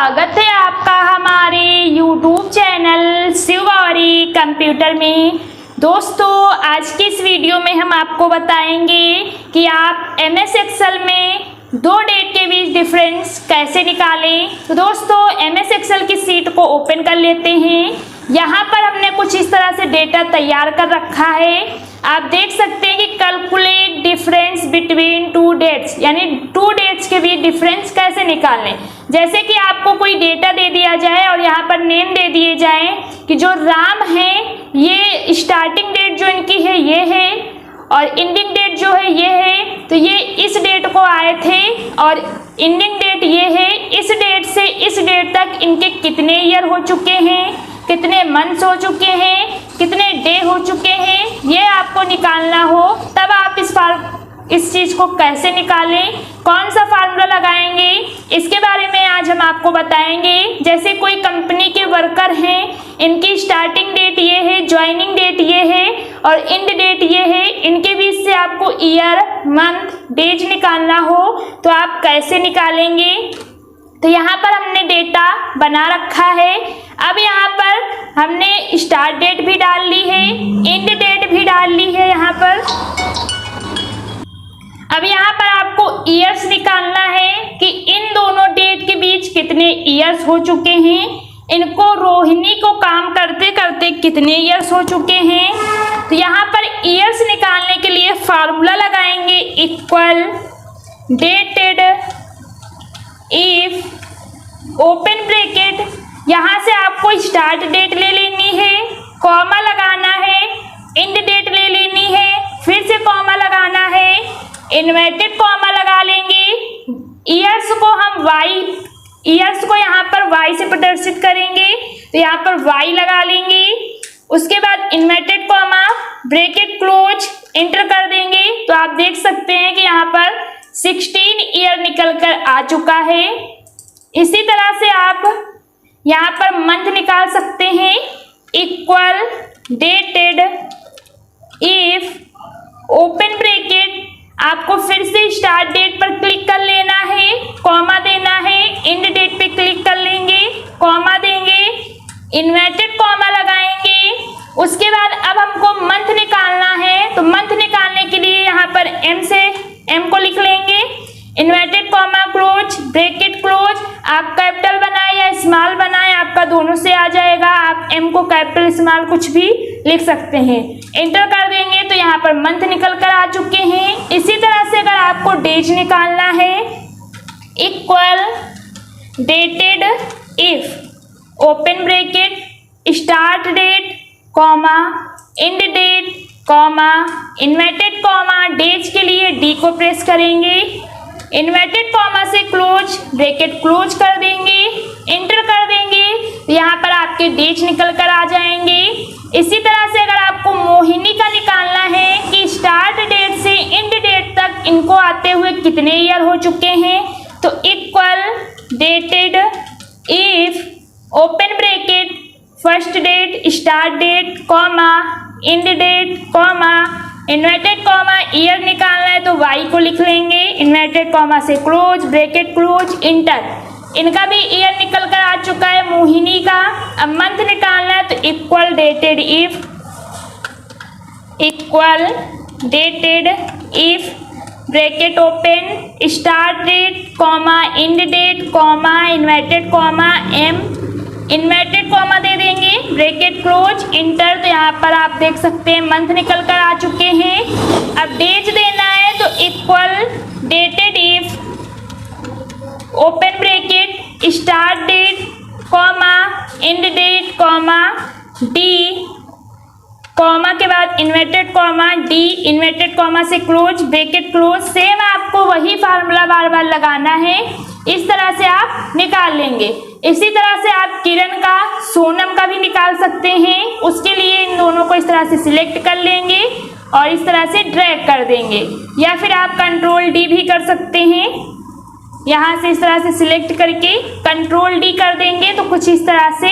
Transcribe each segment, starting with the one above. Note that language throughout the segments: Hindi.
स्वागत है आपका हमारे YouTube चैनल शिवगौरी कंप्यूटर में। दोस्तों, आज की इस वीडियो में हम आपको बताएंगे कि आप MS एक्सेल में दो डेट के बीच डिफरेंस कैसे निकालें। तो दोस्तों, MS एक्सेल की शीट को ओपन कर लेते हैं। यहाँ पर हमने कुछ इस तरह से डेटा तैयार कर रखा है। आप देख सकते हैं कि calculate difference between two dates, यानी टू डेट्स के बीच डिफरेंस कैसे निकालें। जैसे कि आपको कोई डेटा दे दिया जाए और यहाँ पर नेम दे दिए जाए कि जो राम है, ये स्टार्टिंग डेट जो इनकी है ये है और एंडिंग डेट जो है ये है। तो ये इस डेट को आए थे और एंडिंग डेट ये है। इस डेट से इस डेट तक इनके कितने ईयर हो चुके हैं, कितने मंथ्स हो चुके हैं, कितने डे हो चुके हैं, ये आपको निकालना हो। तब आप इस चीज़ को कैसे निकालें, कौन सा फार्मूला लगाएंगे, इसके बारे में आज हम आपको बताएंगे। जैसे कोई कंपनी के वर्कर हैं, इनकी स्टार्टिंग डेट ये है, ज्वाइनिंग डेट ये है और एंड डेट ये है। इनके बीच से आपको ईयर, मंथ, डेज निकालना हो तो आप कैसे निकालेंगे। तो यहाँ पर हमने डेटा बना रखा है। अब यहाँ पर हमने स्टार्ट डेट भी डाल ली है, एंड डेट भी डाल ली है यहाँ पर। अब यहाँ पर आपको ईयर्स निकालना है कि इन दोनों डेट के बीच कितने ईयर्स हो चुके हैं। इनको रोहिणी को काम करते करते कितने ईयर्स हो चुके हैं। तो यहाँ पर ईयर्स निकालने के लिए फार्मूला लगाएंगे equal dated if open bracket, यहाँ से आपको स्टार्ट डेट ले लेनी है, कॉमा लगाना है, एंड डेट ले लेनी है, फिर से कॉमा लगाना है, इन्वर्टेड कॉमा लगा लेंगे। ईयर्स को हम ईयर्स को यहाँ पर y से प्रदर्शित करेंगे तो यहाँ पर y लगा लेंगे। उसके बाद inverted comma, bracket close, enter कर देंगे। तो आप देख सकते हैं कि यहाँ पर 16 ईयर निकल कर आ चुका है। इसी तरह से आप यहाँ पर मंथ निकाल सकते हैं equal dated if open bracket, आपको फिर से स्टार्ट डेट पर क्लिक कर लेना है, कॉमा देना है, एंड डेट पे क्लिक कर लेंगे, कॉमा देंगे, इन्वर्टेड कॉमा लगाएंगे। उसके बाद अब हमको मंथ निकालना है। तो मंथ निकालने के लिए यहाँ पर M को लिख लेंगे, inverted comma close, bracket close. आप कैपिटल बनाए या स्मॉल बनाए, आपका दोनों से आ जाएगा। आप M को कैपिटल स्मॉल कुछ भी लिख सकते हैं, एंटर कर देंगे। तो यहाँ पर मंथ निकल कर आ चुके हैं। इसी तरह से अगर आपको डेज निकालना है equal dated if open bracket start date comma end date comma inverted comma, days के लिए D को प्रेस करेंगे, इन्वर्टेड कॉमा से क्लोज, ब्रैकेट क्लोज कर देंगे, एंटर कर देंगे। तो यहाँ पर आपके डेज निकल कर आ जाएंगे। इसी तरह से अगर आपको मोहिनी का निकालना है कि स्टार्ट डेट से एंड डेट तक इनको आते हुए कितने ईयर हो चुके हैं, तो equal dated if open bracket first date start date comma end date comma inverted comma, year निकालना है तो y को लिख लेंगे, इन्वर्टेड कॉमा से क्लोज, ब्रैकेट क्लोज, इंटर। इनका भी ईयर निकल कर आ चुका है मोहिनी का। अब मंथ निकालना है तो equal dated if bracket open start date comma end date comma inverted comma M, inverted comma दे देंगे, ब्रैकेट क्लोज, इंटर। तो यहाँ पर आप देख सकते हैं मंथ निकल कर आ चुके हैं। अब डेज देना है तो equal dated if open bracket start date comma end date comma D, comma के बाद inverted comma D, inverted comma से क्लोज, ब्रैकेट क्लोज। सेम आपको वही फार्मूला बार बार लगाना है। इस तरह से आप निकाल लेंगे। इसी तरह से आप किरण का, सोनम का भी निकाल सकते हैं। उसके लिए इन दोनों को इस तरह से सिलेक्ट कर लेंगे और इस तरह से ड्रैग कर देंगे, या फिर आप कंट्रोल D भी कर सकते हैं। यहाँ से इस तरह से सिलेक्ट करके कंट्रोल D कर देंगे तो कुछ इस तरह से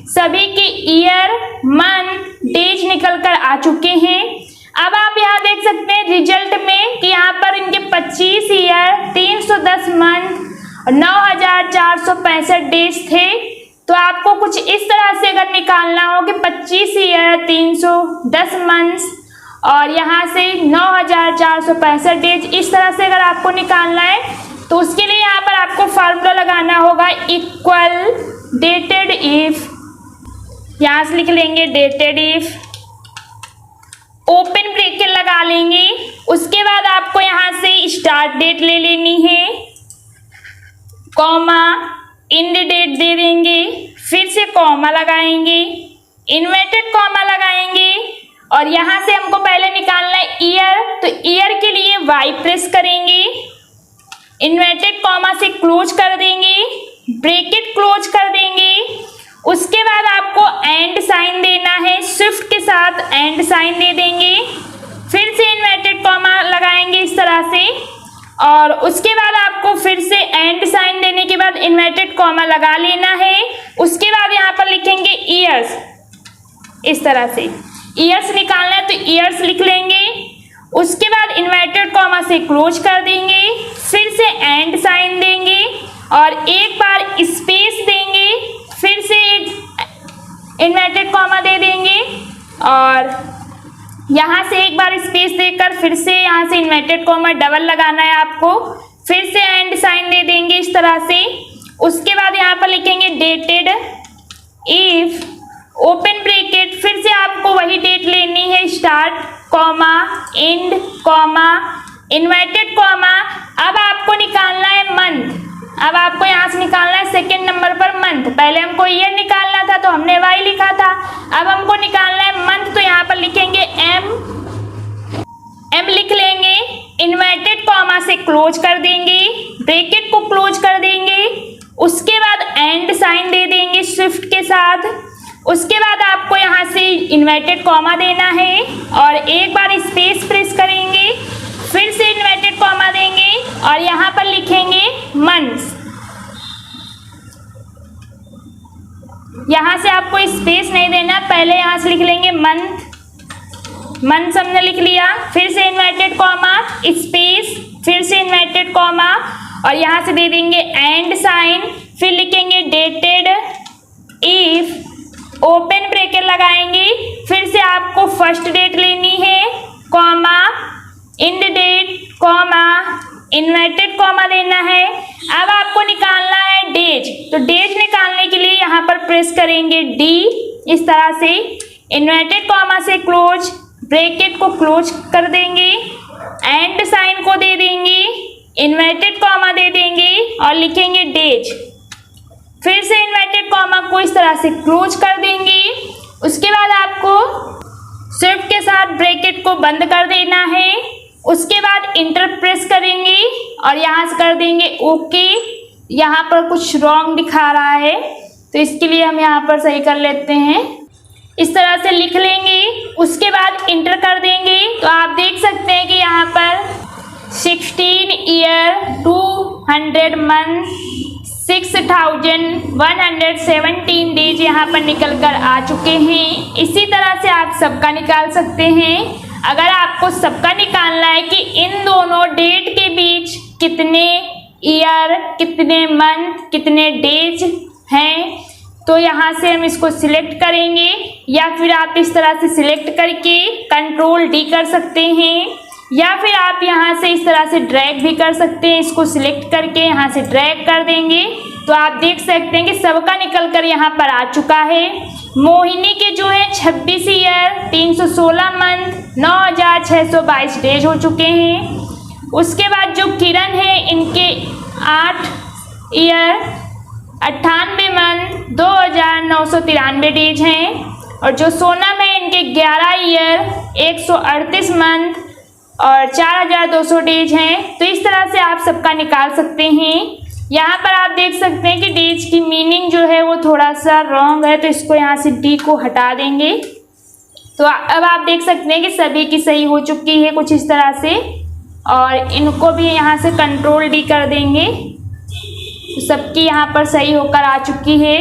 सभी के ईयर, मंथ, डेज निकल कर आ चुके हैं। अब आप यहाँ देख सकते हैं रिजल्ट में कि यहाँ पर इनके 25 ईयर, 310 मंथ और 9465 डेज थे। तो आपको कुछ इस तरह से अगर निकालना हो कि 25 ईयर 310 मंथ्स और यहाँ से 9465 डेज, इस तरह से अगर आपको निकालना है तो उसके लिए यहाँ पर आपको फार्मूला लगाना होगा इक्वल डेटेड इफ, यहाँ से लिख लेंगे डेटेड इफ, ओपन ब्रैकेट लगा लेंगे। उसके बाद आपको यहाँ से स्टार्ट डेट ले लेनी है, कॉमा एंड डेट दे देंगे, फिर से कॉमा लगाएंगे, इन्वर्टेड कॉमा लगाएंगे और यहाँ से हमको पहले निकालना है ईयर। तो ईयर के लिए वाई प्रेस करेंगे, इन्वर्टेड कॉमा से क्लोज कर देंगे, ब्रैकेट क्लोज कर देंगे। उसके बाद आपको एंड साइन देना है, शिफ्ट के साथ एंड साइन दे देंगे, फिर से इन्वर्टेड कॉमा लगाएंगे इस तरह से और उसके बाद आपको फिर से एंड साइन देने के बाद इन्वर्टेड कॉमा लगा लेना है। उसके बाद यहाँ पर लिखेंगे ईयर्स, इस तरह से ईयर्स निकालना है तो ईयर्स लिख लेंगे। उसके बाद इन्वर्टेड कॉमा से क्लोज कर देंगे, फिर से एंड साइन देंगे और एक बार स्पेस देंगे, फिर से इन्वर्टेड कॉमा दे देंगे और यहाँ से एक बार स्पेस देकर फिर से यहाँ से इन्वर्टेड कॉमा डबल लगाना है आपको, फिर से एंड साइन दे देंगे इस तरह से। उसके बाद यहाँ पर लिखेंगे डेटेड इफ, ओपन ब्रैकेट, फिर से आपको वही डेट लेनी है, start comma and comma inverted comma. अब आपको निकालना है मंथ, अब आपको यहाँ से निकालना है सेकेंड नंबर पर मंथ। पहले हमको ईयर निकालना था तो हमने वाई लिखा था, अब हमको निकालना है मंथ। तो यहाँ पर लिखेंगे एम लिख लेंगे, इन्वर्टेड कॉमा से क्लोज कर देंगे, ब्रैकेट को क्लोज कर देंगे, उसके बाद एंड साइन दे देंगे शिफ्ट के साथ। उसके बाद आपको यहाँ से इन्वर्टेड कॉमा देना है और एक बार स्पेस प्रेस करेंगे, फिर से इन्वर्टेड कॉमा देंगे और यहाँ पर लिखेंगे मंथ्स। यहाँ से आपको स्पेस नहीं देना, पहले यहाँ से लिख लेंगे मंथ्स हमने लिख लिया, फिर से इन्वर्टेड कॉमा स्पेस, फिर से इन्वर्टेड कॉमा और यहाँ से दे देंगे एंड साइन, फिर लिखेंगे डेटेड इफ, ओपन ब्रैकेट लगाएंगे, फिर से आपको फर्स्ट डेट लेनी है, comma end date, comma inverted comma देना है। अब आपको निकालना है डेज, तो डेज निकालने के लिए यहाँ पर प्रेस करेंगे डी, इस तरह से इन्वर्टेड कॉमा से क्लोज, ब्रैकेट को क्लोज कर देंगे, एंड साइन को दे देंगे, इन्वर्टेड कॉमा दे देंगे और लिखेंगे डेज, फिर से इन्वर्टेड कॉमा को इस तरह से क्लोज कर देंगे। उसके बाद आपको शिफ्ट के साथ ब्रैकेट को बंद कर देना है, उसके बाद इंटर प्रेस करेंगे और यहाँ से कर देंगे ओके। यहाँ पर कुछ रॉन्ग दिखा रहा है तो इसके लिए हम यहाँ पर सही कर लेते हैं, इस तरह से लिख लेंगे। उसके बाद इंटर कर देंगे तो आप देख सकते हैं कि यहाँ पर 16 ईयर 200 मंथ 6117 डेज यहाँ पर निकल कर आ चुके हैं। इसी तरह से आप सबका निकाल सकते हैं। अगर आपको सबका निकालना है कि इन दोनों डेट के बीच कितने ईयर, कितने मंथ, कितने डेज हैं, तो यहाँ से हम इसको सिलेक्ट करेंगे या फिर आप इस तरह से सिलेक्ट करके कंट्रोल डी कर सकते हैं या फिर आप यहाँ से इस तरह से ड्रैग भी कर सकते हैं। इसको सिलेक्ट करके यहाँ से ड्रैग कर देंगे तो आप देख सकते हैं कि सबका निकल कर यहाँ पर आ चुका है। मोहिनी के जो है 26 ईयर 316 मंथ 9622 डेज हो चुके हैं। उसके बाद जो किरण है इनके 8 ईयर 98 मंथ 2993 डेज हैं और जो सोनम है इनके 11 ईयर 138 मंथ और 4200 डेज हैं। तो इस तरह से आप सबका निकाल सकते हैं। यहाँ पर आप देख सकते हैं कि डेज की मीनिंग जो है वो थोड़ा सा रॉन्ग है तो इसको यहाँ से डी को हटा देंगे। तो अब आप देख सकते हैं कि सभी की सही हो चुकी है कुछ इस तरह से और इनको भी यहाँ से कंट्रोल डी कर देंगे तो सबकी यहाँ पर सही होकर आ चुकी है।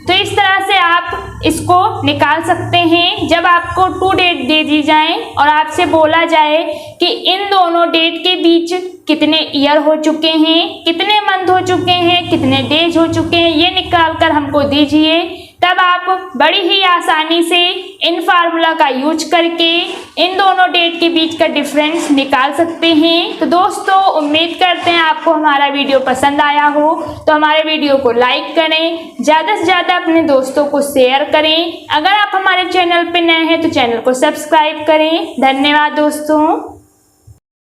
तो इस तरह से आप इसको निकाल सकते हैं। जब आपको 2 डेट दे दी जाए और आपसे बोला जाए कि इन दोनों डेट के बीच कितने ईयर हो चुके हैं, कितने मंथ हो चुके हैं, कितने डेज हो चुके हैं, ये निकाल कर हमको दीजिए। तब आप बड़ी ही आसानी से इन फार्मूला का यूज करके इन दोनों डेट के बीच का डिफरेंस निकाल सकते हैं। तो दोस्तों उम्मीद करते हैं आपको हमारा वीडियो पसंद आया हो, तो हमारे वीडियो को लाइक करें, ज़्यादा से ज़्यादा अपने दोस्तों को शेयर करें। अगर आप हमारे चैनल पर नए हैं तो चैनल को सब्सक्राइब करें। धन्यवाद दोस्तों।